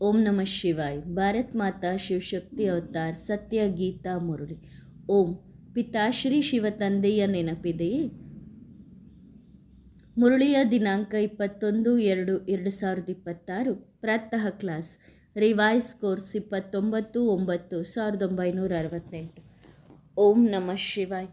ಓಂ ನಮಃ ಶಿವಾಯ್. ಭಾರತ್ ಮಾತಾ ಶಿವಶಕ್ತಿ ಅವತಾರ್ ಸತ್ಯ ಗೀತಾ ಮುರಳಿ. ಓಂ. ಪಿತಾಶ್ರೀ ಶಿವ ತಂದೆಯ ನೆನಪಿದೆಯೇ? ಮುರಳಿಯ ದಿನಾಂಕ 21/2/2026. ಪ್ರಾತಃ ಕ್ಲಾಸ್. Revise course 29/9/1968. ಓಂ ನಮಃ ಶಿವಾಯ್.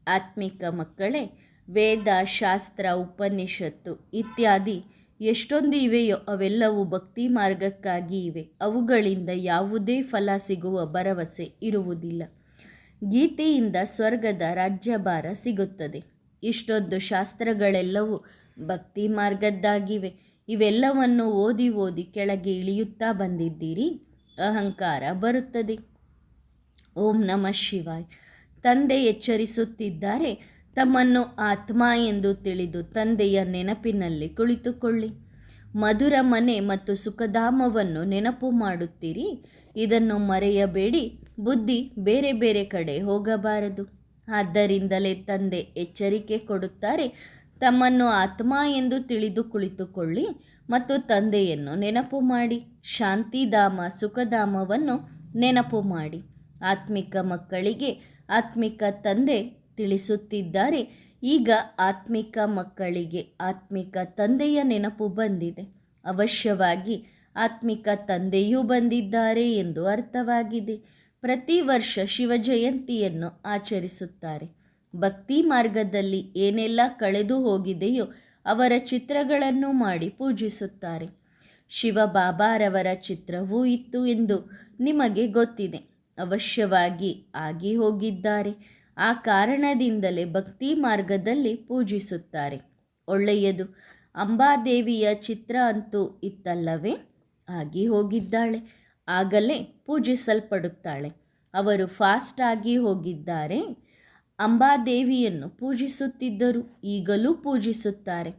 ಆತ್ಮಿಕ ಮಕ್ಕಳೇ, ವೇದ, ಶಾಸ್ತ್ರ, ಉಪನಿಷತ್ತು ಇತ್ಯಾದಿ ಎಷ್ಟೊಂದು ಇವೆಯೋ ಅವೆಲ್ಲವೂ ಭಕ್ತಿ ಮಾರ್ಗಕ್ಕಾಗಿ ಇವೆ. ಅವುಗಳಿಂದ ಯಾವುದೇ ಫಲ ಸಿಗುವ ಭರವಸೆ ಇರುವುದಿಲ್ಲ. ಗೀತೆಯಿಂದ ಸ್ವರ್ಗದ ರಾಜ್ಯಭಾರ ಸಿಗುತ್ತದೆ. ಇಷ್ಟೊಂದು ಶಾಸ್ತ್ರಗಳೆಲ್ಲವೂ ಭಕ್ತಿ ಮಾರ್ಗದ್ದಾಗಿವೆ. ಇವೆಲ್ಲವನ್ನು ಓದಿ ಓದಿ ಕೆಳಗೆ ಇಳಿಯುತ್ತಾ ಬಂದಿದ್ದೀರಿ. ಅಹಂಕಾರ ಬರುತ್ತದೆ. ಓಂ ನಮಃ ಶಿವಾಯ್. ತಂದೆ ಎಚ್ಚರಿಸುತ್ತಿದ್ದಾರೆ, ತಮ್ಮನ್ನು ಆತ್ಮ ಎಂದು ತಿಳಿದು ತಂದೆಯ ನೆನಪಿನಲ್ಲಿ ಕುಳಿತುಕೊಳ್ಳಿ. ಮಧುರ ಮನೆ ಮತ್ತು ಸುಖಧಾಮವನ್ನು ನೆನಪು ಮಾಡುತ್ತೀರಿ. ಇದನ್ನು ಮರೆಯಬೇಡಿ. ಬುದ್ಧಿ ಬೇರೆ ಬೇರೆ ಕಡೆ ಹೋಗಬಾರದು. ಆದ್ದರಿಂದಲೇ ತಂದೆ ಎಚ್ಚರಿಕೆ ಕೊಡುತ್ತಾರೆ, ತಮ್ಮನ್ನು ಆತ್ಮ ಎಂದು ತಿಳಿದು ಕುಳಿತುಕೊಳ್ಳಿ ಮತ್ತು ತಂದೆಯನ್ನು ನೆನಪು ಮಾಡಿ. ಶಾಂತಿಧಾಮ, ಸುಖಧಾಮವನ್ನು ನೆನಪು ಮಾಡಿ. ಆತ್ಮಿಕ ಮಕ್ಕಳಿಗೆ ಆತ್ಮಿಕ ತಂದೆ ತಿಳಿಸುತ್ತಿದ್ದಾರೆ. ಈಗ ಆತ್ಮಿಕ ಮಕ್ಕಳಿಗೆ ಆತ್ಮಿಕ ತಂದೆಯ ನೆನಪು ಬಂದಿದೆ. ಅವಶ್ಯವಾಗಿ ಆತ್ಮಿಕ ತಂದೆಯೂ ಬಂದಿದ್ದಾರೆ ಎಂದು ಅರ್ಥವಾಗಿದೆ. ಪ್ರತಿ ವರ್ಷ ಶಿವ ಜಯಂತಿಯನ್ನು ಆಚರಿಸುತ್ತಾರೆ. ಭಕ್ತಿ ಮಾರ್ಗದಲ್ಲಿ ಏನೆಲ್ಲ ಕಳೆದು ಹೋಗಿದೆಯೋ ಅವರ ಚಿತ್ರಗಳನ್ನು ಮಾಡಿ ಪೂಜಿಸುತ್ತಾರೆ. ಶಿವ ಬಾಬಾರವರ ಚಿತ್ರವೂ ಇತ್ತು ಎಂದು ನಿಮಗೆ ಗೊತ್ತಿದೆ. ಅವಶ್ಯವಾಗಿ ಆಗಿ ಹೋಗಿದ್ದಾರೆ. ಆ ಕಾರಣದಿಂದಲೇ ಭಕ್ತಿ ಮಾರ್ಗದಲ್ಲಿ ಪೂಜಿಸುತ್ತಾರೆ. ಒಳ್ಳೆಯದು. ಅಂಬಾದೇವಿಯ ಚಿತ್ರ ಅಂತೂ ಇತ್ತಲ್ಲವೇ? ಆಗಿ ಹೋಗಿದ್ದಾಳೆ. ಆಗಲೇ ಪೂಜಿಸಲ್ಪಡುತ್ತಾಳೆ. ಅವರು ಫಾಸ್ಟ್ ಆಗಿ ಹೋಗಿದ್ದಾರೆ. ಅಂಬಾದೇವಿಯನ್ನು ಪೂಜಿಸುತ್ತಿದ್ದರು, ಈಗಲೂ ಪೂಜಿಸುತ್ತಾರೆ.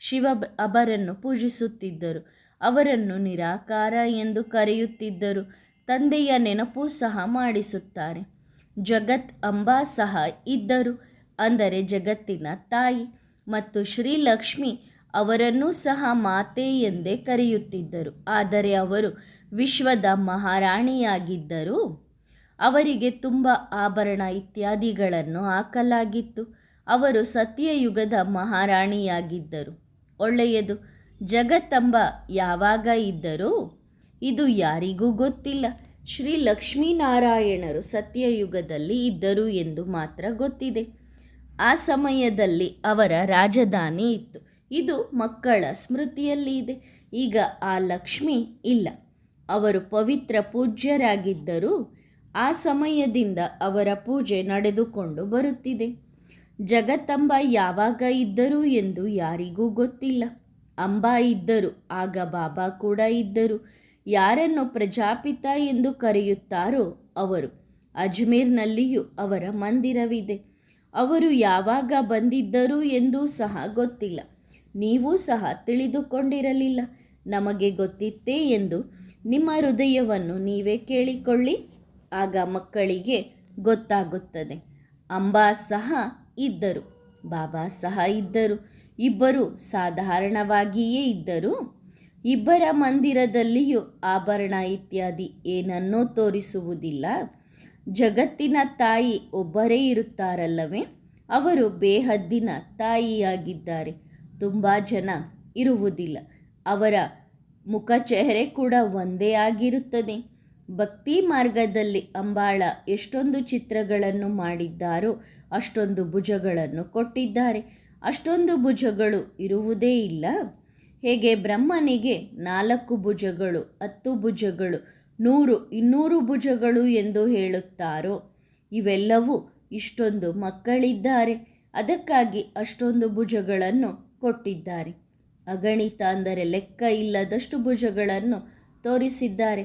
ಶಿವ ಅವರನ್ನು ಪೂಜಿಸುತ್ತಿದ್ದರು. ಅವರನ್ನು ನಿರಾಕಾರ ಎಂದು ಕರೆಯುತ್ತಿದ್ದರು. ತಂದೆಯ ನೆನಪು ಸಹ ಮಾಡಿಸುತ್ತಾರೆ. ಜಗತ್ ಅಂಬಾ ಸಹ ಇದ್ದರು, ಅಂದರೆ ಜಗತ್ತಿನ ತಾಯಿ. ಮತ್ತು ಶ್ರೀಲಕ್ಷ್ಮಿ ಅವರನ್ನೂ ಸಹ ಮಾತೆ ಎಂದೇ ಕರೆಯುತ್ತಿದ್ದರು. ಆದರೆ ಅವರು ವಿಶ್ವದ ಮಹಾರಾಣಿಯಾಗಿದ್ದರು. ಅವರಿಗೆ ತುಂಬ ಆಭರಣ ಇತ್ಯಾದಿಗಳನ್ನು ಹಾಕಲಾಗಿತ್ತು. ಅವರು ಸತ್ಯಯುಗದ ಮಹಾರಾಣಿಯಾಗಿದ್ದರು. ಒಳ್ಳೆಯದು. ಜಗತ್ತಂಬ ಯಾವಾಗ ಇದ್ದರು? ಇದು ಯಾರಿಗೂ ಗೊತ್ತಿಲ್ಲ. ಶ್ರೀ ಲಕ್ಷ್ಮೀನಾರಾಯಣರು ಸತ್ಯಯುಗದಲ್ಲಿ ಇದ್ದರು ಎಂದು ಮಾತ್ರ ಗೊತ್ತಿದೆ. ಆ ಸಮಯದಲ್ಲಿ ಅವರ ರಾಜಧಾನಿ ಇತ್ತು. ಇದು ಮಕ್ಕಳ ಸ್ಮೃತಿಯಲ್ಲಿ ಇದೆ. ಈಗ ಆ ಲಕ್ಷ್ಮಿ ಇಲ್ಲ. ಅವರು ಪವಿತ್ರ ಪೂಜ್ಯರಾಗಿದ್ದರು. ಆ ಸಮಯದಿಂದ ಅವರ ಪೂಜೆ ನಡೆದುಕೊಂಡು ಬರುತ್ತಿದೆ. ಜಗತ್ತಂಬ ಯಾವಾಗ ಇದ್ದರು ಎಂದು ಯಾರಿಗೂ ಗೊತ್ತಿಲ್ಲ. ಅಂಬಾ ಇದ್ದರು, ಆಗ ಬಾಬಾ ಕೂಡ ಇದ್ದರು. ಯಾರನ್ನು ಪ್ರಜಾಪಿತ ಎಂದು ಕರೆಯುತ್ತಾರೋ ಅವರು. ಅಜ್ಮೀರ್ನಲ್ಲಿಯೂ ಅವರ ಮಂದಿರವಿದೆ. ಅವರು ಯಾವಾಗ ಬಂದಿದ್ದರು ಎಂದೂ ಸಹ ಗೊತ್ತಿಲ್ಲ. ನೀವೂ ಸಹ ತಿಳಿದುಕೊಂಡಿರಲಿಲ್ಲ. ನಮಗೆ ಗೊತ್ತಿತ್ತೇ ಎಂದು ನಿಮ್ಮ ಹೃದಯವನ್ನು ನೀವೇ ಕೇಳಿಕೊಳ್ಳಿ. ಆಗ ಮಕ್ಕಳಿಗೆ ಗೊತ್ತಾಗುತ್ತದೆ. ಅಂಬಾ ಸಹ ಇದ್ದರು, ಬಾಬಾ ಸಹ ಇದ್ದರು. ಇಬ್ಬರು ಸಾಧಾರಣವಾಗಿಯೇ ಇದ್ದರು. ಇಬ್ಬರ ಮಂದಿರದಲ್ಲಿಯೂ ಆಭರಣ ಇತ್ಯಾದಿ ಏನನ್ನೂ ತೋರಿಸುವುದಿಲ್ಲ. ಜಗತ್ತಿನ ತಾಯಿ ಒಬ್ಬರೇ ಇರುತ್ತಾರಲ್ಲವೇ? ಅವರು ಬೇಹದ್ದಿನ ತಾಯಿಯಾಗಿದ್ದಾರೆ. ತುಂಬ ಜನ ಇರುವುದಿಲ್ಲ. ಅವರ ಮುಖ ಚೆಹರೆ ಕೂಡ ಒಂದೇ ಆಗಿರುತ್ತದೆ. ಭಕ್ತಿ ಮಾರ್ಗದಲ್ಲಿ ಅಂಬಾಳ ಎಷ್ಟೊಂದು ಚಿತ್ರಗಳನ್ನು ಮಾಡಿದ್ದಾರೋ ಅಷ್ಟೊಂದು ಭುಜಗಳನ್ನು ಕೊಟ್ಟಿದ್ದಾರೆ. ಅಷ್ಟೊಂದು ಭುಜಗಳು ಇರುವುದೇ ಇಲ್ಲ. ಹೇಗೆ ಬ್ರಹ್ಮನಿಗೆ 4 ಭುಜಗಳು, 10 ಭುಜಗಳು, 100, 200 ಭುಜಗಳು ಎಂದು ಹೇಳುತ್ತಾರೋ, ಇವೆಲ್ಲವೂ ಇಷ್ಟೊಂದು ಮಕ್ಕಳಿದ್ದಾರೆ. ಅದಕ್ಕಾಗಿ ಅಷ್ಟೊಂದು ಭುಜಗಳನ್ನು ಕೊಟ್ಟಿದ್ದಾರೆ. ಅಗಣಿತ ಅಂದರೆ ಲೆಕ್ಕ ಇಲ್ಲದಷ್ಟು ಭುಜಗಳನ್ನು ತೋರಿಸಿದ್ದಾರೆ.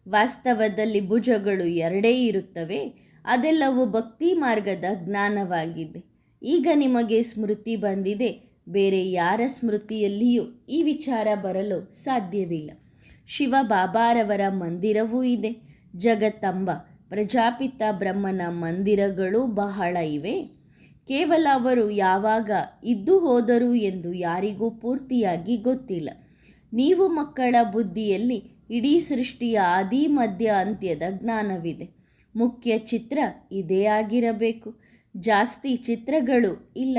ವಾಸ್ತವದಲ್ಲಿ ಭುಜಗಳು 2 ಇರುತ್ತವೆ. ಅದೆಲ್ಲವೂ ಭಕ್ತಿ ಮಾರ್ಗದ ಜ್ಞಾನವಾಗಿದೆ. ಈಗ ನಿಮಗೆ ಸ್ಮೃತಿ ಬಂದಿದೆ. ಬೇರೆ ಯಾರ ಸ್ಮೃತಿಯಲ್ಲಿಯೂ ಈ ವಿಚಾರ ಬರಲು ಸಾಧ್ಯವಿಲ್ಲ. ಶಿವ ಬಾಬಾರವರ ಮಂದಿರವೂ ಇದೆ. ಜಗತ್ತಂಬ, ಪ್ರಜಾಪಿತ ಬ್ರಹ್ಮನ ಮಂದಿರಗಳು ಬಹಳ ಇವೆ. ಕೇವಲ ಅವರು ಯಾವಾಗ ಇದ್ದು ಹೋದರು ಎಂದು ಯಾರಿಗೂ ಪೂರ್ತಿಯಾಗಿ ಗೊತ್ತಿಲ್ಲ. ನೀವು ಮಕ್ಕಳ ಬುದ್ಧಿಯಲ್ಲಿ ಇಡೀ ಸೃಷ್ಟಿಯ ಆದಿ ಮಧ್ಯ ಅಂತ್ಯದ ಜ್ಞಾನವಿದೆ. ಮುಖ್ಯ ಚಿತ್ರ ಇದೇ ಆಗಿರಬೇಕು. ಜಾಸ್ತಿ ಚಿತ್ರಗಳು ಇಲ್ಲ.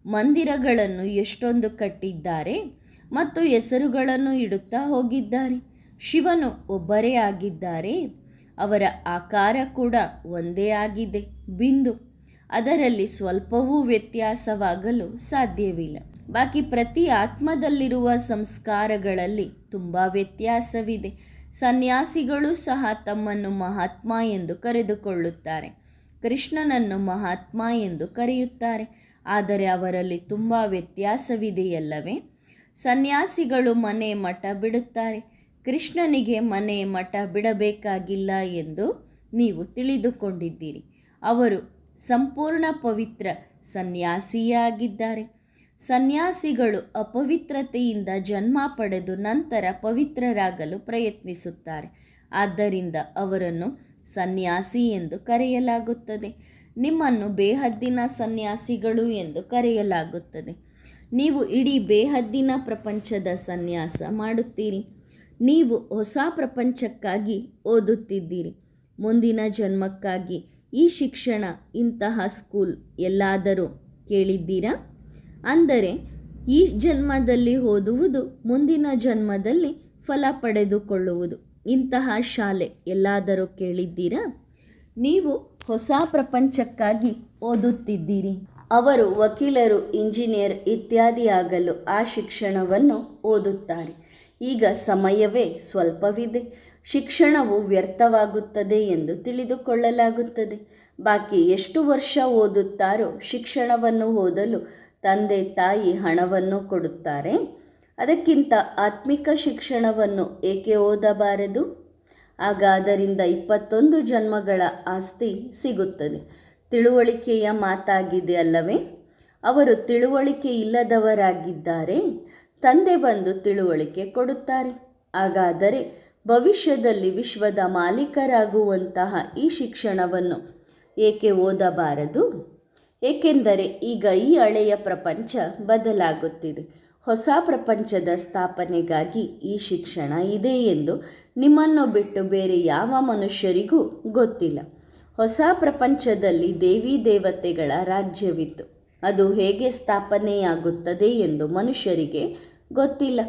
ಮಂದಿರಗಳನ್ನು ಎಷ್ಟೊಂದು ಕಟ್ಟಿದ್ದಾರೆ ಮತ್ತು ಹೆಸರುಗಳನ್ನು ಇಡುತ್ತಾ ಹೋಗಿದ್ದಾರೆ. ಶಿವನು ಒಬ್ಬರೇ ಆಗಿದ್ದಾರೆ. ಅವರ ಆಕಾರ ಕೂಡ ಒಂದೇ ಆಗಿದೆ, ಬಿಂದು. ಅದರಲ್ಲಿ ಸ್ವಲ್ಪವೂ ವ್ಯತ್ಯಾಸವಾಗಲು ಸಾಧ್ಯವಿಲ್ಲ. ಬಾಕಿ ಪ್ರತಿ ಆತ್ಮದಲ್ಲಿರುವ ಸಂಸ್ಕಾರಗಳಲ್ಲಿ ತುಂಬ ವ್ಯತ್ಯಾಸವಿದೆ. ಸನ್ಯಾಸಿಗಳು ಸಹ ತಮ್ಮನ್ನು ಮಹಾತ್ಮ ಎಂದು ಕರೆದುಕೊಳ್ಳುತ್ತಾರೆ. ಕೃಷ್ಣನನ್ನು ಮಹಾತ್ಮ ಎಂದು ಕರೆಯುತ್ತಾರೆ. ಆದರೆ ಅವರಲ್ಲಿ ತುಂಬ ವ್ಯತ್ಯಾಸವಿದೆಯಲ್ಲವೇ? ಸನ್ಯಾಸಿಗಳು ಮನೆ ಮಠ ಬಿಡುತ್ತಾರೆ. ಕೃಷ್ಣನಿಗೆ ಮನೆ ಮಠ ಬಿಡಬೇಕಾಗಿಲ್ಲ ಎಂದು ನೀವು ತಿಳಿದುಕೊಂಡಿದ್ದೀರಿ. ಅವರು ಸಂಪೂರ್ಣ ಪವಿತ್ರ ಸನ್ಯಾಸಿಯೇ ಆಗಿದ್ದಾರೆ. ಸನ್ಯಾಸಿಗಳು ಅಪವಿತ್ರತೆಯಿಂದ ಜನ್ಮ ಪಡೆದು ನಂತರ ಪವಿತ್ರರಾಗಲು ಪ್ರಯತ್ನಿಸುತ್ತಾರೆ. ಆದ್ದರಿಂದ ಅವರನ್ನು ಸನ್ಯಾಸಿ ಎಂದು ಕರೆಯಲಾಗುತ್ತದೆ. ನಿಮ್ಮನ್ನು ಬೇಹದ್ದಿನ ಸನ್ಯಾಸಿಗಳು ಎಂದು ಕರೆಯಲಾಗುತ್ತದೆ. ನೀವು ಇಡೀ ಬೇಹದ್ದಿನ ಪ್ರಪಂಚದ ಸನ್ಯಾಸ ಮಾಡುತ್ತೀರಿ. ನೀವು ಹೊಸ ಪ್ರಪಂಚಕ್ಕಾಗಿ ಓದುತ್ತಿದ್ದೀರಿ. ಮುಂದಿನ ಜನ್ಮಕ್ಕಾಗಿ ಈ ಶಿಕ್ಷಣ, ಇಂತಹ ಸ್ಕೂಲ್ ಎಲ್ಲಾದರೂ ಕೇಳಿದ್ದೀರಾ? ಅಂದರೆ ಈ ಜನ್ಮದಲ್ಲಿ ಓದುವುದು, ಮುಂದಿನ ಜನ್ಮದಲ್ಲಿ ಫಲ ಪಡೆದುಕೊಳ್ಳುವುದು. ಇಂತಹ ಶಾಲೆ ಎಲ್ಲಾದರೂ ಕೇಳಿದ್ದೀರಾ? ನೀವು ಹೊಸ ಪ್ರಪಂಚಕ್ಕಾಗಿ ಓದುತ್ತಿದ್ದೀರಿ. ಅವರು ವಕೀಲರು, ಇಂಜಿನಿಯರ್ ಇತ್ಯಾದಿ ಆಗಲು ಆ ಶಿಕ್ಷಣವನ್ನು ಓದುತ್ತಾರೆ. ಈಗ ಸಮಯವೇ ಸ್ವಲ್ಪವಿದೆ. ಶಿಕ್ಷಣವು ವ್ಯರ್ಥವಾಗುತ್ತದೆ ಎಂದು ತಿಳಿದುಕೊಳ್ಳಲಾಗುತ್ತದೆ. ಬಾಕಿ ಎಷ್ಟು ವರ್ಷ ಓದುತ್ತಾರೋ ಶಿಕ್ಷಣವನ್ನು ಓದಲು ತಂದೆ ತಾಯಿ ಹಣವನ್ನು ಕೊಡುತ್ತಾರೆ. ಅದಕ್ಕಿಂತ ಆತ್ಮಿಕ ಶಿಕ್ಷಣವನ್ನು ಏಕೆ ಓದಬಾರದು? ಆಗ ಅದರಿಂದ 21 ಜನ್ಮಗಳ ಆಸ್ತಿ ಸಿಗುತ್ತದೆ. ತಿಳುವಳಿಕೆಯ ಮಾತಾಗಿದೆ ಅಲ್ಲವೇ? ಅವರು ತಿಳುವಳಿಕೆ ಇಲ್ಲದವರಾಗಿದ್ದಾರೆ. ತಂದೆ ಬಂದು ತಿಳುವಳಿಕೆ ಕೊಡುತ್ತಾರೆ. ಹಾಗಾದರೆ ಭವಿಷ್ಯದಲ್ಲಿ ವಿಶ್ವದ ಮಾಲೀಕರಾಗುವಂತಹ ಈ ಶಿಕ್ಷಣವನ್ನು ಏಕೆ ಓದಬಾರದು? ಏಕೆಂದರೆ ಈಗ ಈ ಹಳೆಯ ಪ್ರಪಂಚ ಬದಲಾಗುತ್ತಿದೆ. ಹೊಸ ಪ್ರಪಂಚದ ಸ್ಥಾಪನೆಗಾಗಿ ಈ ಶಿಕ್ಷಣ ಇದೆ ಎಂದು ನಿಮ್ಮನ್ನು ಬಿಟ್ಟು ಬೇರೆ ಯಾವ ಮನುಷ್ಯರಿಗೂ ಗೊತ್ತಿಲ್ಲ. ಹೊಸ ಪ್ರಪಂಚದಲ್ಲಿ ದೇವಿ ದೇವತೆಗಳ ರಾಜ್ಯವಿತ್ತು. ಅದು ಹೇಗೆ ಸ್ಥಾಪನೆಯಾಗುತ್ತದೆ ಎಂದು ಮನುಷ್ಯರಿಗೆ ಗೊತ್ತಿಲ್ಲ.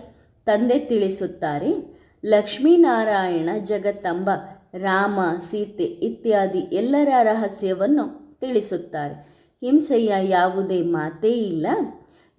ತಂದೆ ತಿಳಿಸುತ್ತಾರೆ. ಲಕ್ಷ್ಮೀನಾರಾಯಣ, ಜಗತ್ತಂಬ, ರಾಮ, ಸೀತೆ ಇತ್ಯಾದಿ ಎಲ್ಲರ ರಹಸ್ಯವನ್ನು ತಿಳಿಸುತ್ತಾರೆ. ಹಿಂಸೆಯ ಯಾವುದೇ ಮಾತೇ ಇಲ್ಲ.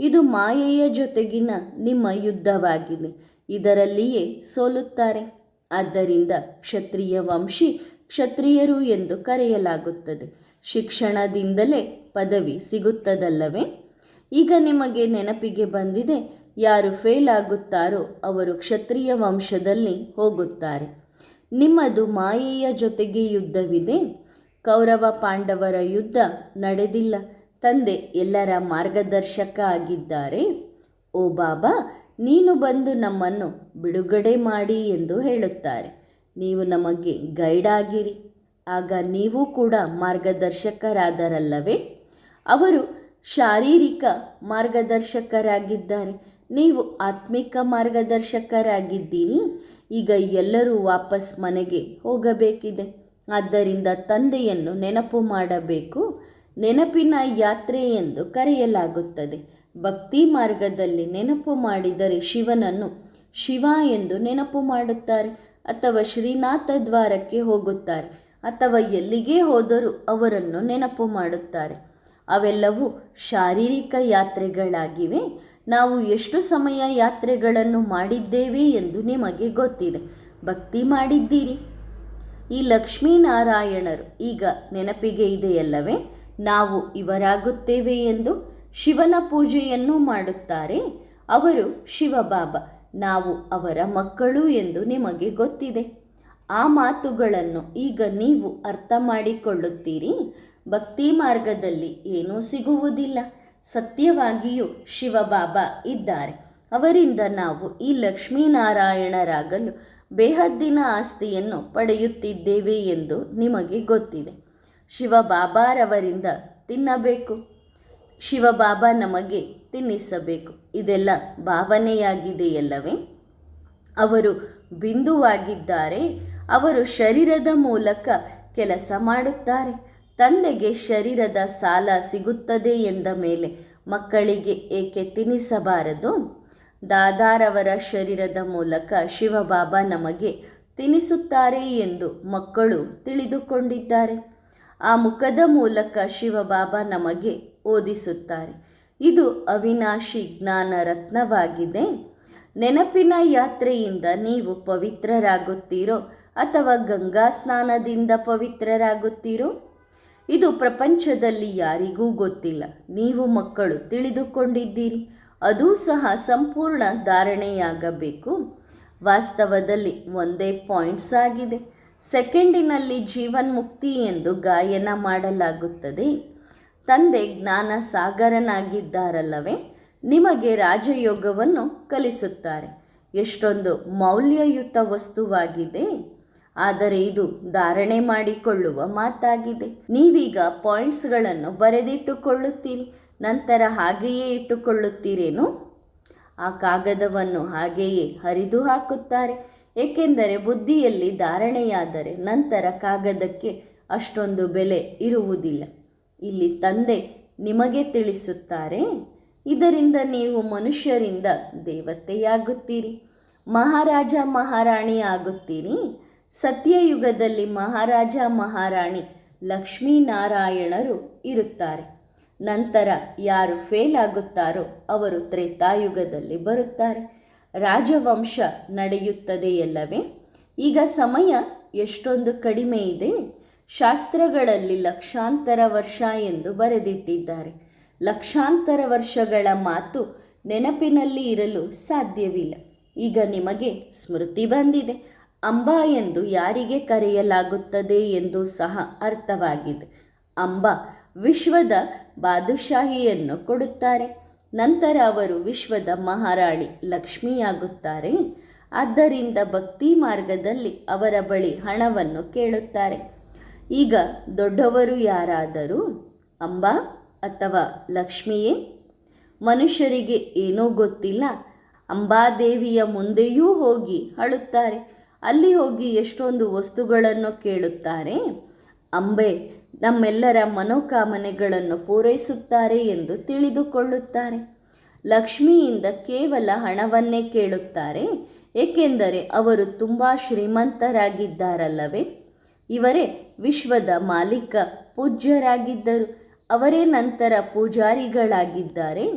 ಇದು ಮಾಯೆಯ ಜೊತೆಗಿನ ನಿಮ್ಮ ಯುದ್ಧವಾಗಿದೆ. ಇದರಲ್ಲಿಯೇ ಸೋಲುತ್ತಾರೆ. ಆದ್ದರಿಂದ ಕ್ಷತ್ರಿಯ ವಂಶಿ ಕ್ಷತ್ರಿಯರು ಎಂದು ಕರೆಯಲಾಗುತ್ತದೆ. ಶಿಕ್ಷಣದಿಂದಲೇ ಪದವಿ ಸಿಗುತ್ತದಲ್ಲವೇ? ಈಗ ನಿಮಗೆ ನೆನಪಿಗೆ ಬಂದಿದೆ. ಯಾರು ಫೇಲ್ ಆಗುತ್ತಾರೋ ಅವರು ಕ್ಷತ್ರಿಯ ವಂಶದಲ್ಲಿ ಹೋಗುತ್ತಾರೆ. ನಿಮ್ಮದು ಮಾಯೆಯ ಜೊತೆಗೆ ಯುದ್ಧವಿದೆ. ಕೌರವ ಪಾಂಡವರ ಯುದ್ಧ ನಡೆದಿಲ್ಲ. ತಂದೆ ಎಲ್ಲರ ಮಾರ್ಗದರ್ಶಕ ಆಗಿದ್ದಾರೆ. ಓ ಬಾಬಾ, ನೀನು ಬಂದು ನಮ್ಮನ್ನು ಬಿಡುಗಡೆ ಮಾಡಿ ಎಂದು ಹೇಳುತ್ತಾರೆ. ನೀವು ನಮಗೆ ಗೈಡ್ ಆಗಿರಿ. ಆಗ ನೀವು ಕೂಡ ಮಾರ್ಗದರ್ಶಕರಾದರಲ್ಲವೇ? ಅವರು ಶಾರೀರಿಕ ಮಾರ್ಗದರ್ಶಕರಾಗಿದ್ದಾರೆ. ನೀವು ಆತ್ಮಿಕ ಮಾರ್ಗದರ್ಶಕರಾಗಿದ್ದೀರಿ. ಈಗ ಎಲ್ಲರೂ ವಾಪಸ್ ಮನೆಗೆ ಹೋಗಬೇಕಿದೆ. ಆದ್ದರಿಂದ ತಂದೆಯನ್ನು ನೆನಪು ಮಾಡಬೇಕು. ನೆನಪಿನ ಯಾತ್ರೆ ಎಂದು ಕರೆಯಲಾಗುತ್ತದೆ. ಭಕ್ತಿ ಮಾರ್ಗದಲ್ಲಿ ನೆನಪು ಮಾಡಿದರೆ ಶಿವನನ್ನು ಶಿವ ಎಂದು ನೆನಪು ಮಾಡುತ್ತಾರೆ, ಅಥವಾ ಶ್ರೀನಾಥ ದ್ವಾರಕ್ಕೆ ಹೋಗುತ್ತಾರೆ, ಅಥವಾ ಎಲ್ಲಿಗೇ ಹೋದರೂ ಅವರನ್ನು ನೆನಪು ಮಾಡುತ್ತಾರೆ. ಅವೆಲ್ಲವೂ ಶಾರೀರಿಕ ಯಾತ್ರೆಗಳಾಗಿವೆ. ನಾವು ಎಷ್ಟು ಸಮಯ ಯಾತ್ರೆಗಳನ್ನು ಮಾಡಿದ್ದೇವೆ ಎಂದು ನಿಮಗೆ ಗೊತ್ತಿದೆ. ಭಕ್ತಿ ಮಾಡಿದ್ದೀರಿ. ಈ ಲಕ್ಷ್ಮೀನಾರಾಯಣರು ಈಗ ನೆನಪಿಗೆ ಇದೆಯಲ್ಲವೇ? ನಾವು ಇವರಾಗುತ್ತೇವೆ ಎಂದು ಶಿವನ ಪೂಜೆಯನ್ನು ಮಾಡುತ್ತಾರೆ. ಅವರು ಶಿವಬಾಬಾ, ನಾವು ಅವರ ಮಕ್ಕಳು ಎಂದು ನಿಮಗೆ ಗೊತ್ತಿದೆ. ಆ ಮಾತುಗಳನ್ನು ಈಗ ನೀವು ಅರ್ಥ ಮಾಡಿಕೊಳ್ಳುತ್ತೀರಿ. ಭಕ್ತಿ ಮಾರ್ಗದಲ್ಲಿ ಏನೂ ಸಿಗುವುದಿಲ್ಲ. ಸತ್ಯವಾಗಿಯೂ ಶಿವಬಾಬಾ ಇದ್ದಾರೆ. ಅವರಿಂದ ನಾವು ಈ ಲಕ್ಷ್ಮೀನಾರಾಯಣರಾಗಲು ಬೇಹದ್ದಿನ ಆಸ್ತಿಯನ್ನು ಪಡೆಯುತ್ತಿದ್ದೇವೆ ಎಂದು ನಿಮಗೆ ಗೊತ್ತಿದೆ. ಶಿವಬಾಬಾರವರಿಂದ ತಿನ್ನಬೇಕು. ಶಿವಬಾಬಾ ನಮಗೆ ತಿನ್ನಿಸಬೇಕು. ಇದೆಲ್ಲ ಭಾವನೆಯಾಗಿದೆಯಲ್ಲವೇ? ಅವರು ಬಿಂದುವಾಗಿದ್ದಾರೆ. ಅವರು ಶರೀರದ ಮೂಲಕ ಕೆಲಸ ಮಾಡುತ್ತಾರೆ. ತಂದೆಗೆ ಶರೀರದ ಸಾಲ ಸಿಗುತ್ತದೆ ಎಂದ ಮೇಲೆ ಮಕ್ಕಳಿಗೆ ಏಕೆ ತಿನ್ನಿಸಬಾರದು? ದಾದಾರವರ ಶರೀರದ ಮೂಲಕ ಶಿವಬಾಬಾ ನಮಗೆ ತಿನ್ನಿಸುತ್ತಾರೆ ಎಂದು ಮಕ್ಕಳು ತಿಳಿದುಕೊಂಡಿದ್ದಾರೆ. ಆ ಮುಖದ ಮೂಲಕ ಶಿವಬಾಬಾ ನಮಗೆ ಓದಿಸುತ್ತಾರೆ. ಇದು ಅವಿನಾಶಿ ಜ್ಞಾನ ರತ್ನವಾಗಿದೆ. ನೆನಪಿನ ಯಾತ್ರೆಯಿಂದ ನೀವು ಪವಿತ್ರರಾಗುತ್ತೀರೋ ಅಥವಾ ಗಂಗಾ ಸ್ನಾನದಿಂದ ಪವಿತ್ರರಾಗುತ್ತೀರೋ? ಇದು ಪ್ರಪಂಚದಲ್ಲಿ ಯಾರಿಗೂ ಗೊತ್ತಿಲ್ಲ. ನೀವು ಮಕ್ಕಳು ತಿಳಿದುಕೊಂಡಿದ್ದೀರಿ. ಅದೂ ಸಹ ಸಂಪೂರ್ಣ ಧಾರಣೆಯಾಗಬೇಕು. ವಾಸ್ತವದಲ್ಲಿ ಒಂದೇ ಪಾಯಿಂಟ್ಸ್ ಆಗಿದೆ. ಸೆಕೆಂಡಿನಲ್ಲಿ ಜೀವನ್ಮುಕ್ತಿ ಎಂದು ಗಾಯನ ಮಾಡಲಾಗುತ್ತದೆ. ತಂದೆ ಜ್ಞಾನ ಸಾಗರನಾಗಿದ್ದಾರಲ್ಲವೇ? ನಿಮಗೆ ರಾಜಯೋಗವನ್ನು ಕಲಿಸುತ್ತಾರೆ. ಎಷ್ಟೊಂದು ಮೌಲ್ಯಯುತ ವಸ್ತುವಾಗಿದೆ. ಆದರೆ ಇದು ಧಾರಣೆ ಮಾಡಿಕೊಳ್ಳುವ ಮಾತಾಗಿದೆ. ನೀವೀಗ ಪಾಯಿಂಟ್ಸ್ಗಳನ್ನು ಬರೆದಿಟ್ಟುಕೊಳ್ಳುತ್ತೀರಿ, ನಂತರ ಹಾಗೆಯೇ ಇಟ್ಟುಕೊಳ್ಳುತ್ತೀರೇನು? ಆ ಕಾಗದವನ್ನು ಹಾಗೆಯೇ ಹರಿದು ಹಾಕುತ್ತಾರೆ. ಏಕೆಂದರೆ ಬುದ್ಧಿಯಲ್ಲಿ ಧಾರಣೆಯಾದರೆ ನಂತರ ಕಾಗದಕ್ಕೆ ಅಷ್ಟೊಂದು ಬೆಲೆ ಇರುವುದಿಲ್ಲ. ಇಲ್ಲಿ ತಂದೆ ನಿಮಗೆ ತಿಳಿಸುತ್ತಾರೆ. ಇದರಿಂದ ನೀವು ಮನುಷ್ಯರಿಂದ ದೇವತೆಯಾಗುತ್ತೀರಿ, ಮಹಾರಾಜ ಮಹಾರಾಣಿ ಆಗುತ್ತೀರಿ. ಸತ್ಯಯುಗದಲ್ಲಿ ಮಹಾರಾಜ ಮಹಾರಾಣಿ ಲಕ್ಷ್ಮೀನಾರಾಯಣರು ಇರುತ್ತಾರೆ. ನಂತರ ಯಾರು ಫೇಲ್ ಆಗುತ್ತಾರೋ ಅವರು ತ್ರೇತಾಯುಗದಲ್ಲಿ ಬರುತ್ತಾರೆ. ರಾಜವಂಶ ನಡೆಯುತ್ತದೆಯಲ್ಲವೇ? ಈಗ ಸಮಯ ಎಷ್ಟೊಂದು ಕಡಿಮೆ ಇದೆ. ಶಾಸ್ತ್ರಗಳಲ್ಲಿ ಲಕ್ಷಾಂತರ ವರ್ಷ ಎಂದು ಬರೆದಿಟ್ಟಿದ್ದಾರೆ. ಲಕ್ಷಾಂತರ ವರ್ಷಗಳ ಮಾತು ನೆನಪಿನಲ್ಲಿ ಇರಲು ಸಾಧ್ಯವಿಲ್ಲ. ಈಗ ನಿಮಗೆ ಸ್ಮೃತಿ ಬಂದಿದೆ. ಅಂಬಾ ಎಂದು ಯಾರಿಗೆ ಕರೆಯಲಾಗುತ್ತದೆ ಎಂದು ಸಹ ಅರ್ಥವಾಗಿದೆ. ಅಂಬಾ ವಿಶ್ವದ ಬಾದುಷಾಹಿಯನ್ನು ಕೊಡುತ್ತಾರೆ. ನಂತರ ಅವರು ವಿಶ್ವದ ಮಹಾರಾಣಿ ಲಕ್ಷ್ಮಿಯಾಗುತ್ತಾರೆ. ಆದ್ದರಿಂದ ಭಕ್ತಿ ಮಾರ್ಗದಲ್ಲಿ ಅವರ ಬಳಿ ಹಣವನ್ನು ಕೇಳುತ್ತಾರೆ. ಈಗ ದೊಡ್ಡವರು ಯಾರಾದರೂ ಅಂಬಾ ಅಥವಾ ಲಕ್ಷ್ಮಿಯೇ? ಮನುಷ್ಯರಿಗೆ ಏನೂ ಗೊತ್ತಿಲ್ಲ. ಅಂಬಾದೇವಿಯ ಮುಂದೆಯೂ ಹೋಗಿ ಅಳುತ್ತಾರೆ. ಅಲ್ಲಿ ಹೋಗಿ ಎಷ್ಟೊಂದು ವಸ್ತುಗಳನ್ನು ಕೇಳುತ್ತಾರೆ. ಅಂಬೆ ನಮ್ಮೆಲ್ಲರ ಮನೋಕಾಮನೆಗಳನ್ನು ಪೂರೈಸುತ್ತಾರೆ ಎಂದು ತಿಳಿದುಕೊಳ್ಳುತ್ತಾರೆ. ಲಕ್ಷ್ಮಿಯಿಂದ ಕೇವಲ ಹಣವನ್ನೇ ಕೇಳುತ್ತಾರೆ. ಏಕೆಂದರೆ ಅವರು ತುಂಬ ಶ್ರೀಮಂತರಾಗಿದ್ದಾರಲ್ಲವೇ? ಇವರೇ ವಿಶ್ವದ ಮಾಲೀಕ ಪೂಜ್ಯರಾಗಿದ್ದರು. ಅವರೇ ನಂತರ ಪೂಜಾರಿಗಳಾಗಿದ್ದಾರೆ.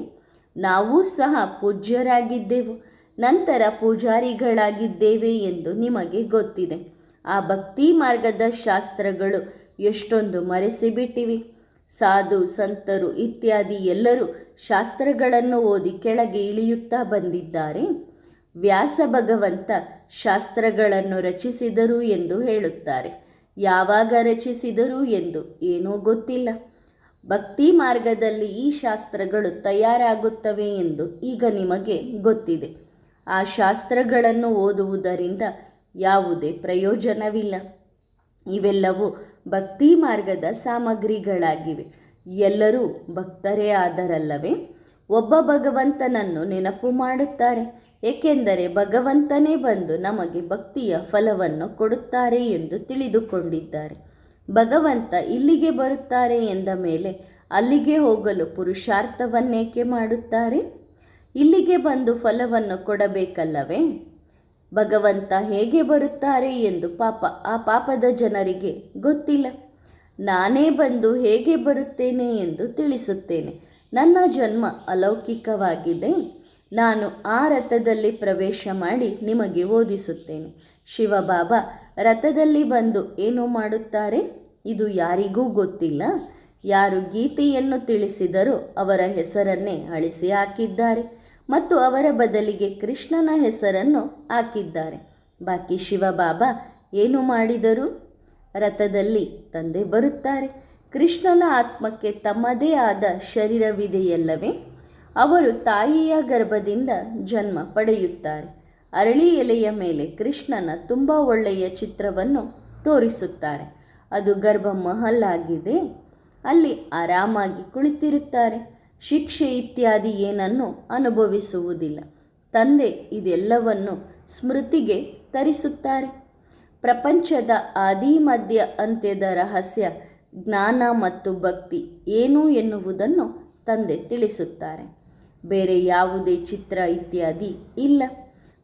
ನಾವೂ ಸಹ ಪೂಜ್ಯರಾಗಿದ್ದೆವು, ನಂತರ ಪೂಜಾರಿಗಳಾಗಿದ್ದೇವೆ ಎಂದು ನಿಮಗೆ ಗೊತ್ತಿದೆ. ಆ ಭಕ್ತಿ ಮಾರ್ಗದ ಶಾಸ್ತ್ರಗಳು ಎಷ್ಟೊಂದು ಮರೆಸಿಬಿಟ್ಟಿವೆ. ಸಾಧು ಸಂತರು ಇತ್ಯಾದಿ ಎಲ್ಲರೂ ಶಾಸ್ತ್ರಗಳನ್ನು ಓದಿ ಕೆಳಗೆ ಇಳಿಯುತ್ತಾ ಬಂದಿದ್ದಾರೆ. ವ್ಯಾಸ ಭಗವಂತ ಶಾಸ್ತ್ರಗಳನ್ನು ರಚಿಸಿದರು ಎಂದು ಹೇಳುತ್ತಾರೆ. ಯಾವಾಗ ರಚಿಸಿದರು ಎಂದು ಏನೂ ಗೊತ್ತಿಲ್ಲ. ಭಕ್ತಿ ಮಾರ್ಗದಲ್ಲಿ ಈ ಶಾಸ್ತ್ರಗಳು ತಯಾರಾಗುತ್ತವೆ ಎಂದು ಈಗ ನಿಮಗೆ ಗೊತ್ತಿದೆ. ಆ ಶಾಸ್ತ್ರಗಳನ್ನು ಓದುವುದರಿಂದ ಯಾವುದೇ ಪ್ರಯೋಜನವಿಲ್ಲ. ಇವೆಲ್ಲವೂ ಭಕ್ತಿ ಮಾರ್ಗದ ಸಾಮಗ್ರಿಗಳಾಗಿವೆ. ಎಲ್ಲರೂ ಭಕ್ತರೇ ಆದರಲ್ಲವೇ? ಒಬ್ಬ ಭಗವಂತನನ್ನು ನೆನಪು ಮಾಡುತ್ತಾರೆ. ಏಕೆಂದರೆ ಭಗವಂತನೇ ಬಂದು ನಮಗೆ ಭಕ್ತಿಯ ಫಲವನ್ನು ಕೊಡುತ್ತಾರೆ ಎಂದು ತಿಳಿದುಕೊಂಡಿದ್ದಾರೆ. ಭಗವಂತ ಇಲ್ಲಿಗೆ ಬರುತ್ತಾರೆ ಎಂದ ಮೇಲೆ ಅಲ್ಲಿಗೆ ಹೋಗಲು ಪುರುಷಾರ್ಥವನ್ನೇಕೆ ಮಾಡುತ್ತಾರೆ? ಇಲ್ಲಿಗೆ ಬಂದು ಫಲವನ್ನು ಕೊಡಬೇಕಲ್ಲವೇ? ಭಗವಂತ ಹೇಗೆ ಬರುತ್ತಾರೆ ಎಂದು ಆ ಪಾಪದ ಜನರಿಗೆ ಗೊತ್ತಿಲ್ಲ. ನಾನೇ ಬಂದು ಹೇಗೆ ಬರುತ್ತೇನೆ ಎಂದು ತಿಳಿಸುತ್ತೇನೆ. ನನ್ನ ಜನ್ಮ ಅಲೌಕಿಕವಾಗಿದೆ. ನಾನು ಆ ರಥದಲ್ಲಿ ಪ್ರವೇಶ ಮಾಡಿ ನಿಮಗೆ ಓದಿಸುತ್ತೇನೆ. ಶಿವಬಾಬಾ ರಥದಲ್ಲಿ ಬಂದು ಏನು ಮಾಡುತ್ತಾರೆ? ಇದು ಯಾರಿಗೂ ಗೊತ್ತಿಲ್ಲ. ಯಾರು ಗೀತೆಯನ್ನು ತಿಳಿಸಿದರೋ ಅವರ ಹೆಸರನ್ನೇ ಅಳಿಸಿ ಹಾಕಿದ್ದಾರೆ ಮತ್ತು ಅವರ ಬದಲಿಗೆ ಕೃಷ್ಣನ ಹೆಸರನ್ನು ಹಾಕಿದ್ದಾರೆ. ಬಾಕಿ ಶಿವಬಾಬಾ ಏನು ಮಾಡಿದರು? ರಥದಲ್ಲಿ ತಂದೆ ಬರುತ್ತಾರೆ. ಕೃಷ್ಣನ ಆತ್ಮಕ್ಕೆ ತಮ್ಮದೇ ಆದ ಶರೀರವಿದೆಯಲ್ಲವೇ? ಅವರು ತಾಯಿಯ ಗರ್ಭದಿಂದ ಜನ್ಮ ಪಡೆಯುತ್ತಾರೆ. ಅರಳಿ ಎಲೆಯ ಮೇಲೆ ಕೃಷ್ಣನ ತುಂಬ ಒಳ್ಳೆಯ ಚಿತ್ರವನ್ನು ತೋರಿಸುತ್ತಾರೆ. ಅದು ಗರ್ಭ ಮಹಲ್ ಆಗಿದೆ. ಅಲ್ಲಿ ಆರಾಮಾಗಿ ಕುಳಿತಿರುತ್ತಾರೆ. ಶಿಕ್ಷೆ ಇತ್ಯಾದಿ ಏನನ್ನು ಅನುಭವಿಸುವುದಿಲ್ಲ. ತಂದೆ ಇದೆಲ್ಲವನ್ನು ಸ್ಮೃತಿಗೆ ತರಿಸುತ್ತಾರೆ. ಪ್ರಪಂಚದ ಆದಿ ಮಧ್ಯ ಅಂತ್ಯದ ರಹಸ್ಯ, ಜ್ಞಾನ ಮತ್ತು ಭಕ್ತಿ ಏನು ಎನ್ನುವುದನ್ನು ತಂದೆ ತಿಳಿಸುತ್ತಾರೆ. ಬೇರೆ ಯಾವುದೇ ಚಿತ್ರ ಇತ್ಯಾದಿ ಇಲ್ಲ.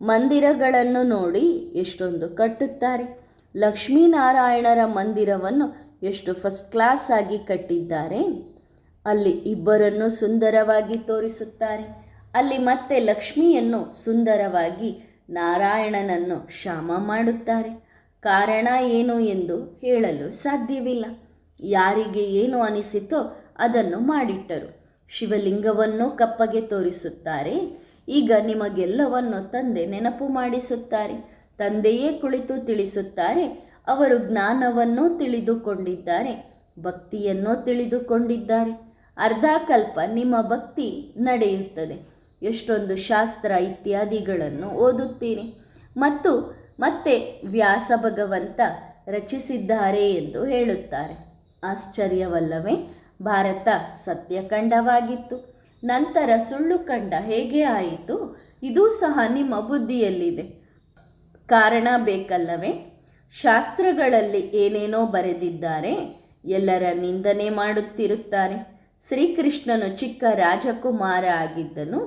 ಮಂದಿರಗಳನ್ನು ನೋಡಿ ಎಷ್ಟೊಂದು ಕಟ್ಟುತ್ತಾರೆ. ಲಕ್ಷ್ಮೀನಾರಾಯಣರ ಮಂದಿರವನ್ನು ಎಷ್ಟು ಫಸ್ಟ್ ಕ್ಲಾಸ್ ಆಗಿ ಕಟ್ಟಿದ್ದಾರೆ. ಅಲ್ಲಿ ಇಬ್ಬರನ್ನು ಸುಂದರವಾಗಿ ತೋರಿಸುತ್ತಾರೆ. ಅಲ್ಲಿ ಮತ್ತೆ ಲಕ್ಷ್ಮಿಯನ್ನು ಸುಂದರವಾಗಿ, ನಾರಾಯಣನನ್ನು ಶ್ಯಾಮ ಮಾಡುತ್ತಾರೆ. ಕಾರಣ ಏನು ಎಂದು ಹೇಳಲು ಸಾಧ್ಯವಿಲ್ಲ. ಯಾರಿಗೆ ಏನು ಅನಿಸಿತೋ ಅದನ್ನು ಮಾಡಿಟ್ಟರು. ಶಿವಲಿಂಗವನ್ನು ಕಪ್ಪಗೆ ತೋರಿಸುತ್ತಾರೆ. ಈಗ ನಿಮಗೆಲ್ಲವನ್ನು ತಂದೆ ನೆನಪು ಮಾಡಿಸುತ್ತಾರೆ. ತಂದೆಯೇ ಕುಳಿತು ತಿಳಿಸುತ್ತಾರೆ. ಅವರು ಜ್ಞಾನವನ್ನು ತಿಳಿದುಕೊಂಡಿದ್ದಾರೆ, ಭಕ್ತಿಯನ್ನು ತಿಳಿದುಕೊಂಡಿದ್ದಾರೆ. ಅರ್ಧ ಕಲ್ಪ ನಿಮ್ಮ ಭಕ್ತಿ ನಡೆಯುತ್ತದೆ. ಎಷ್ಟೊಂದು ಶಾಸ್ತ್ರ ಇತ್ಯಾದಿಗಳನ್ನು ಓದುತ್ತೀರಿ ಮತ್ತು ಮತ್ತೆ ವ್ಯಾಸ ಭಗವಂತ ರಚಿಸಿದ್ದಾರೆ ಎಂದು ಹೇಳುತ್ತಾರೆ. ಆಶ್ಚರ್ಯವಲ್ಲವೇ? ಭಾರತ ಸತ್ಯಖಂಡವಾಗಿತ್ತು, ನಂತರ ಸುಳ್ಳು ಖಂಡ ಹೇಗೆ ಆಯಿತು? ಇದೂ ಸಹ ನಿಮ್ಮ ಬುದ್ಧಿಯಲ್ಲಿದೆ. ಕಾರಣ ಬೇಕಲ್ಲವೇ? ಶಾಸ್ತ್ರಗಳಲ್ಲಿ ಏನೇನೋ ಬರೆದಿದ್ದಾರೆ. ಎಲ್ಲರ ನಿಂದನೆ ಮಾಡುತ್ತಿರುತ್ತಾರೆ. ಶ್ರೀಕೃಷ್ಣನು ಚಿಕ್ಕ ರಾಜಕುಮಾರ ಆಗಿದ್ದನು.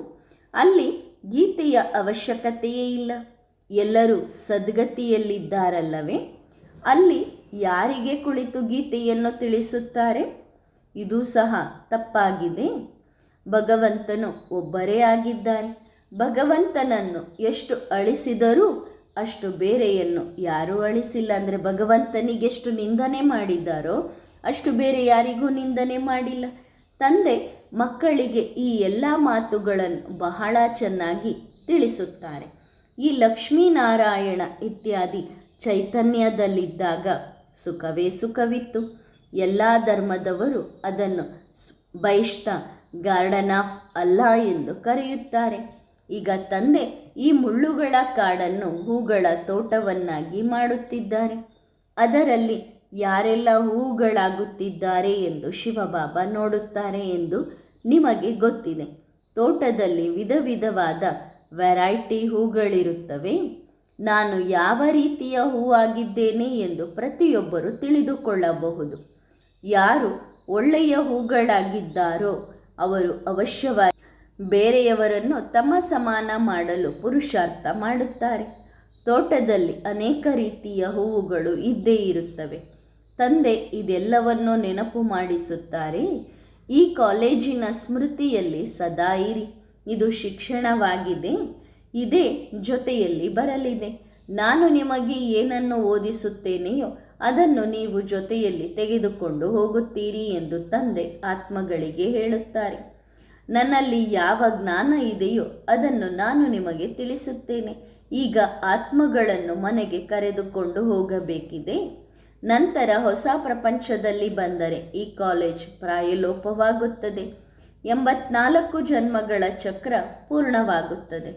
ಅಲ್ಲಿ ಗೀತೆಯ ಅವಶ್ಯಕತೆಯೇ ಇಲ್ಲ. ಎಲ್ಲರೂ ಸದ್ಗತಿಯಲ್ಲಿದ್ದಾರಲ್ಲವೇ? ಅಲ್ಲಿ ಯಾರಿಗೆ ಕುಳಿತು ಗೀತೆಯನ್ನು ತಿಳಿಸುತ್ತಾರೆ? ಇದೂ ಸಹ ತಪ್ಪಾಗಿದೆ. ಭಗವಂತನು ಒಬ್ಬರೇ ಆಗಿದ್ದಾರೆ. ಭಗವಂತನನ್ನು ಎಷ್ಟು ಅಳಿಸಿದರೂ ಅಷ್ಟು ಬೇರೆಯನ್ನು ಯಾರೂ ಅಳಿಸಿಲ್ಲ. ಅಂದರೆ ಭಗವಂತನಿಗೆಷ್ಟು ನಿಂದನೆ ಮಾಡಿದ್ದಾರೋ ಅಷ್ಟು ಬೇರೆ ಯಾರಿಗೂ ನಿಂದನೆ ಮಾಡಿಲ್ಲ. ತಂದೆ ಮಕ್ಕಳಿಗೆ ಈ ಎಲ್ಲ ಮಾತುಗಳನ್ನು ಬಹಳ ಚೆನ್ನಾಗಿ ತಿಳಿಸುತ್ತಾರೆ. ಈ ಲಕ್ಷ್ಮೀನಾರಾಯಣ ಇತ್ಯಾದಿ ಚೈತನ್ಯದಲ್ಲಿದ್ದಾಗ ಸುಖವೇ ಸುಖವಿತ್ತು. ಎಲ್ಲ ಧರ್ಮದವರು ಅದನ್ನು ಬೈಷ್ತ ಗಾರ್ಡನ್ ಆಫ್ ಅಲ್ಲಾ ಎಂದು ಕರೆಯುತ್ತಾರೆ. ಈಗ ತಂದೆ ಈ ಮುಳ್ಳುಗಳ ಕಾಡನ್ನು ಹೂಗಳ ತೋಟವನ್ನಾಗಿ ಮಾಡುತ್ತಿದ್ದಾರೆ. ಅದರಲ್ಲಿ ಯಾರೆಲ್ಲ ಹೂಗಳಾಗುತ್ತಿದ್ದಾರೆ ಎಂದು ಶಿವಬಾಬಾ ನೋಡುತ್ತಾರೆ ಎಂದು ನಿಮಗೆ ಗೊತ್ತಿದೆ. ತೋಟದಲ್ಲಿ ವಿಧ ವಿಧವಾದ ವೆರೈಟಿ ಹೂಗಳಿರುತ್ತವೆ. ನಾನು ಯಾವ ರೀತಿಯ ಹೂವಾಗಿದ್ದೇನೆ ಎಂದು ಪ್ರತಿಯೊಬ್ಬರು ತಿಳಿದುಕೊಳ್ಳಬಹುದು. ಯಾರು ಒಳ್ಳೆಯ ಹೂಗಳಾಗಿದ್ದಾರೋ ಅವರು ಅವಶ್ಯವಾಗಿ ಬೇರೆಯವರನ್ನು ತಮ್ಮ ಸಮಾನ ಮಾಡಲು ಪುರುಷಾರ್ಥ ಮಾಡುತ್ತಾರೆ. ತೋಟದಲ್ಲಿ ಅನೇಕ ರೀತಿಯ ಹೂವುಗಳು ಇದ್ದೇ ಇರುತ್ತವೆ. ತಂದೆ ಇದೆಲ್ಲವನ್ನು ನೆನಪು ಮಾಡಿಸುತ್ತಾರೆ. ಈ ಕಾಲೇಜಿನ ಸ್ಮೃತಿಯಲ್ಲಿ ಸದಾ ಇರಿ. ಇದು ಶಿಕ್ಷಣವಾಗಿದೆ. ಇದೇ ಜೊತೆಯಲ್ಲಿ ಬರಲಿದೆ. ನಾನು ನಿಮಗೆ ಏನನ್ನು ಓದಿಸುತ್ತೇನೆಯೋ ಅದನ್ನು ನೀವು ಜೊತೆಯಲ್ಲಿ ತೆಗೆದುಕೊಂಡು ಹೋಗುತ್ತೀರಿ ಎಂದು ತಂದೆ ಆತ್ಮಗಳಿಗೆ ಹೇಳುತ್ತಾರೆ. ನನ್ನಲ್ಲಿ ಯಾವ ಜ್ಞಾನ ಇದೆಯೋ ಅದನ್ನು ನಾನು ನಿಮಗೆ ತಿಳಿಸುತ್ತೇನೆ. ಈಗ ಆತ್ಮಗಳನ್ನು ಮನೆಗೆ ಕರೆದುಕೊಂಡು ಹೋಗಬೇಕಿದೆ. ನಂತರ ಹೊಸ ಪ್ರಪಂಚದಲ್ಲಿ ಬಂದರೆ ಈ ಕಾಲೇಜ್ ಪ್ರಾಯಲೋಪವಾಗುತ್ತದೆ. 84 ಜನ್ಮಗಳ ಚಕ್ರ ಪೂರ್ಣವಾಗುತ್ತದೆ.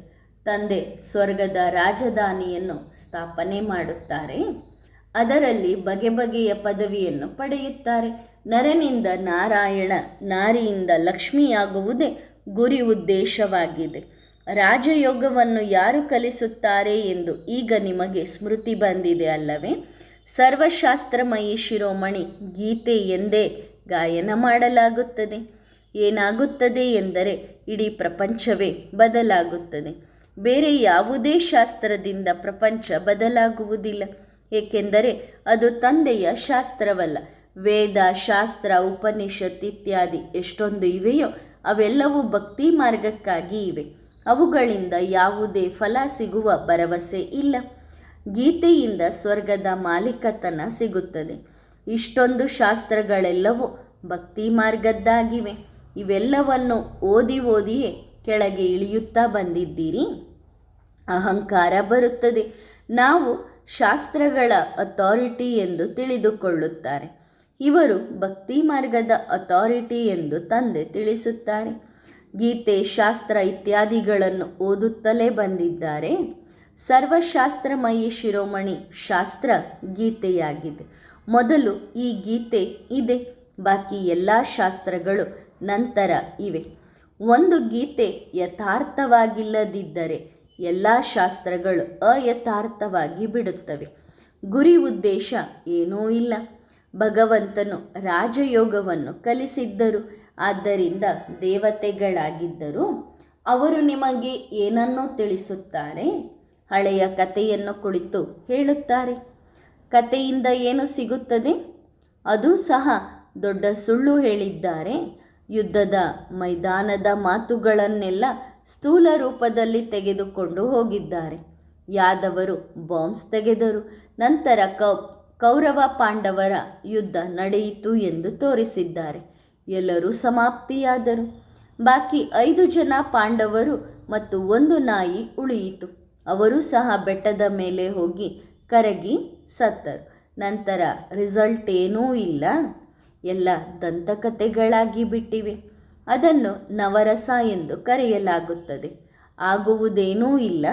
ತಂದೆ ಸ್ವರ್ಗದ ರಾಜಧಾನಿಯನ್ನು ಸ್ಥಾಪನೆ ಮಾಡುತ್ತಾರೆ. ಅದರಲ್ಲಿ ಬಗೆ ಬಗೆಯ ಪದವಿಯನ್ನು ಪಡೆಯುತ್ತಾರೆ. ನರನಿಂದ ನಾರಾಯಣ, ನಾರಿಯಿಂದ ಲಕ್ಷ್ಮಿಯಾಗುವುದೇ ಗುರಿ ಉದ್ದೇಶವಾಗಿದೆ. ರಾಜಯೋಗವನ್ನು ಯಾರು ಕಲಿಸುತ್ತಾರೆ ಎಂದು ಈಗ ನಿಮಗೆ ಸ್ಮೃತಿ ಬಂದಿದೆ ಅಲ್ಲವೇ? ಸರ್ವಶಾಸ್ತ್ರಮಯಿ ಶಿರೋಮಣಿ ಗೀತೆ ಎಂದೇ ಗಾಯನ ಮಾಡಲಾಗುತ್ತದೆ. ಏನಾಗುತ್ತದೆ ಎಂದರೆ ಇಡೀ ಪ್ರಪಂಚವೇ ಬದಲಾಗುತ್ತದೆ. ಬೇರೆ ಯಾವುದೇ ಶಾಸ್ತ್ರದಿಂದ ಪ್ರಪಂಚ ಬದಲಾಗುವುದಿಲ್ಲ. ಏಕೆಂದರೆ ಅದು ತಂದೆಯ ಶಾಸ್ತ್ರವಲ್ಲ. ವೇದ, ಶಾಸ್ತ್ರ, ಉಪನಿಷತ್ ಇತ್ಯಾದಿ ಎಷ್ಟೊಂದು ಇವೆಯೋ ಅವೆಲ್ಲವೂ ಭಕ್ತಿ ಮಾರ್ಗಕ್ಕಾಗಿ ಇವೆ. ಅವುಗಳಿಂದ ಯಾವುದೇ ಫಲ ಸಿಗುವ ಭರವಸೆ ಇಲ್ಲ. ಗೀತೆಯಿಂದ ಸ್ವರ್ಗದ ಮಾಲೀಕತನ ಸಿಗುತ್ತದೆ. ಇಷ್ಟೊಂದು ಶಾಸ್ತ್ರಗಳೆಲ್ಲವೂ ಭಕ್ತಿ ಮಾರ್ಗದ್ದಾಗಿವೆ. ಇವೆಲ್ಲವನ್ನು ಓದಿಯೇ ಕೆಳಗೆ ಇಳಿಯುತ್ತಾ ಬಂದಿದ್ದೀರಿ. ಅಹಂಕಾರ ಬರುತ್ತದೆ. ನಾವು ಶಾಸ್ತ್ರಗಳ ಅಥಾರಿಟಿ ಎಂದು ತಿಳಿದುಕೊಳ್ಳುತ್ತಾರೆ. ಇವರು ಭಕ್ತಿ ಮಾರ್ಗದ ಅಥಾರಿಟಿ ಎಂದು ತಂದೆ ತಿಳಿಸುತ್ತಾರೆ. ಗೀತೆ, ಶಾಸ್ತ್ರ ಇತ್ಯಾದಿಗಳನ್ನು ಓದುತ್ತಲೇ ಬಂದಿದ್ದಾರೆ. ಸರ್ವಶಾಸ್ತ್ರಮಯಿ ಶಿರೋಮಣಿ ಶಾಸ್ತ್ರ ಗೀತೆಯಾಗಿದೆ. ಮೊದಲು ಈ ಗೀತೆ ಇದೆ, ಬಾಕಿ ಎಲ್ಲ ಶಾಸ್ತ್ರಗಳು ನಂತರ ಇವೆ. ಒಂದು ಗೀತೆ ಯಥಾರ್ಥವಾಗಿಲ್ಲದಿದ್ದರೆ ಎಲ್ಲ ಶಾಸ್ತ್ರಗಳು ಅಯಥಾರ್ಥವಾಗಿ ಬಿಡುತ್ತವೆ. ಗುರಿ ಉದ್ದೇಶ ಏನೂ ಇಲ್ಲ. ಭಗವಂತನು ರಾಜಯೋಗವನ್ನು ಕಲಿಸಿದ್ದರು. ಆದ್ದರಿಂದ ದೇವತೆಗಳಾಗಿದ್ದರು. ಅವರು ನಿಮಗೆ ಏನನ್ನೂ ತಿಳಿಸುತ್ತಾರೆ. ಹಳೆಯ ಕಥೆಯನ್ನು ಕುಳಿತು ಹೇಳುತ್ತಾರೆ. ಕಥೆಯಿಂದ ಏನು ಸಿಗುತ್ತದೆ? ಅದು ಸಹ ದೊಡ್ಡ ಸುಳ್ಳು ಹೇಳಿದ್ದಾರೆ. ಯುದ್ಧದ ಮೈದಾನದ ಮಾತುಗಳನ್ನೆಲ್ಲ ಸ್ಥೂಲ ರೂಪದಲ್ಲಿ ತೆಗೆದುಕೊಂಡು ಹೋಗಿದ್ದಾರೆ. ಯಾದವರು ಬಾಂಬ್ಸ್ ತೆಗೆದರು. ನಂತರ ಕೌರವ ಪಾಂಡವರ ಯುದ್ಧ ನಡೆಯಿತು ಎಂದು ತೋರಿಸಿದ್ದಾರೆ. ಎಲ್ಲರೂ ಸಮಾಪ್ತಿಯಾದರು. ಬಾಕಿ 5 ಜನ ಪಾಂಡವರು ಮತ್ತು 1 ನಾಯಿ ಉಳಿಯಿತು. ಅವರು ಸಹ ಬೆಟ್ಟದ ಮೇಲೆ ಹೋಗಿ ಕರಗಿ ಸತ್ತರು. ನಂತರ ರಿಸಲ್ಟ್ ಏನೂ ಇಲ್ಲ. ಎಲ್ಲ ದಂತಕಥೆಗಳಾಗಿ ಬಿಟ್ಟಿವೆ. ಅದನ್ನು ನವರಸ ಎಂದು ಕರೆಯಲಾಗುತ್ತದೆ. ಆಗುವುದೇನೂ ಇಲ್ಲ.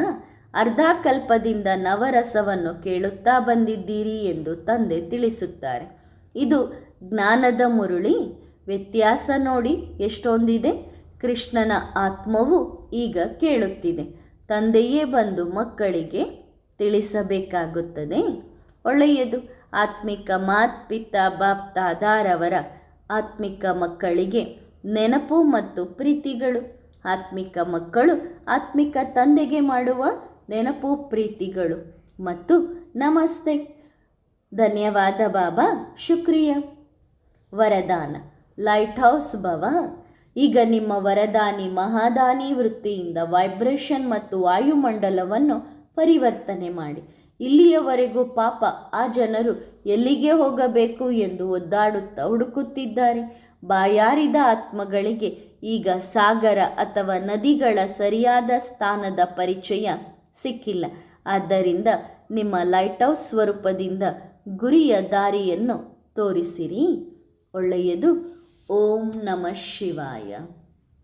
ಅರ್ಧಕಲ್ಪದಿಂದ ನವರಸವನ್ನು ಕೇಳುತ್ತಾ ಬಂದಿದ್ದೀರಿ ಎಂದು ತಂದೆ ತಿಳಿಸುತ್ತಾರೆ. ಇದು ಜ್ಞಾನದ ಮುರುಳಿ. ವ್ಯತ್ಯಾಸ ನೋಡಿ ಎಷ್ಟೊಂದಿದೆ. ಕೃಷ್ಣನ ಆತ್ಮವು ಈಗ ಕೇಳುತ್ತಿದೆ. ತಂದೆಯೇ ಬಂದು ಮಕ್ಕಳಿಗೆ ತಿಳಿಸಬೇಕಾಗುತ್ತದೆ. ಒಳ್ಳೆಯದು. ಆತ್ಮಿಕ ಮಾತ್ ಪಿತಾ ಬಾಪ್ ದಾದಾರವರ ಆತ್ಮಿಕ ಮಕ್ಕಳಿಗೆ ನೆನಪು ಮತ್ತು ಪ್ರೀತಿಗಳು. ಆತ್ಮಿಕ ಮಕ್ಕಳು ಆತ್ಮಿಕ ತಂದೆಗೆ ಮಾಡುವ ನೆನಪು ಪ್ರೀತಿಗಳು ಮತ್ತು ನಮಸ್ತೆ. ಧನ್ಯವಾದ ಬಾಬಾ. ಶುಕ್ರಿಯ. ವರದಾನ. ಲೈಟ್ ಹೌಸ್ ಭವ. ಈಗ ನಿಮ್ಮ ವರದಾನಿ ಮಹಾದಾನಿ ವೃತ್ತಿಯಿಂದ ವೈಬ್ರೇಷನ್ ಮತ್ತು ವಾಯುಮಂಡಲವನ್ನು ಪರಿವರ್ತನೆ ಮಾಡಿ. ಇಲ್ಲಿಯವರೆಗೂ ಪಾಪ ಆ ಜನರು ಎಲ್ಲಿಗೆ ಹೋಗಬೇಕು ಎಂದು ಒದ್ದಾಡುತ್ತಾ ಹುಡುಕುತ್ತಿದ್ದಾರೆ. ಬಾಯಾರಿದ ಆತ್ಮಗಳಿಗೆ ಈಗ ಸಾಗರ ಅಥವಾ ನದಿಗಳ ಸರಿಯಾದ ಸ್ಥಾನದ ಪರಿಚಯ ಸಿಕ್ಕಿಲ್ಲ. ಆದ್ದರಿಂದ ನಿಮ್ಮ ಲೈಟ್ ಹೌಸ್ ಸ್ವರೂಪದಿಂದ ಗುರಿಯ ದಾರಿಯನ್ನು ತೋರಿಸಿರಿ. ಒಳ್ಳೆಯದು. ಓಂ ನಮಃ ಶಿವಾಯ.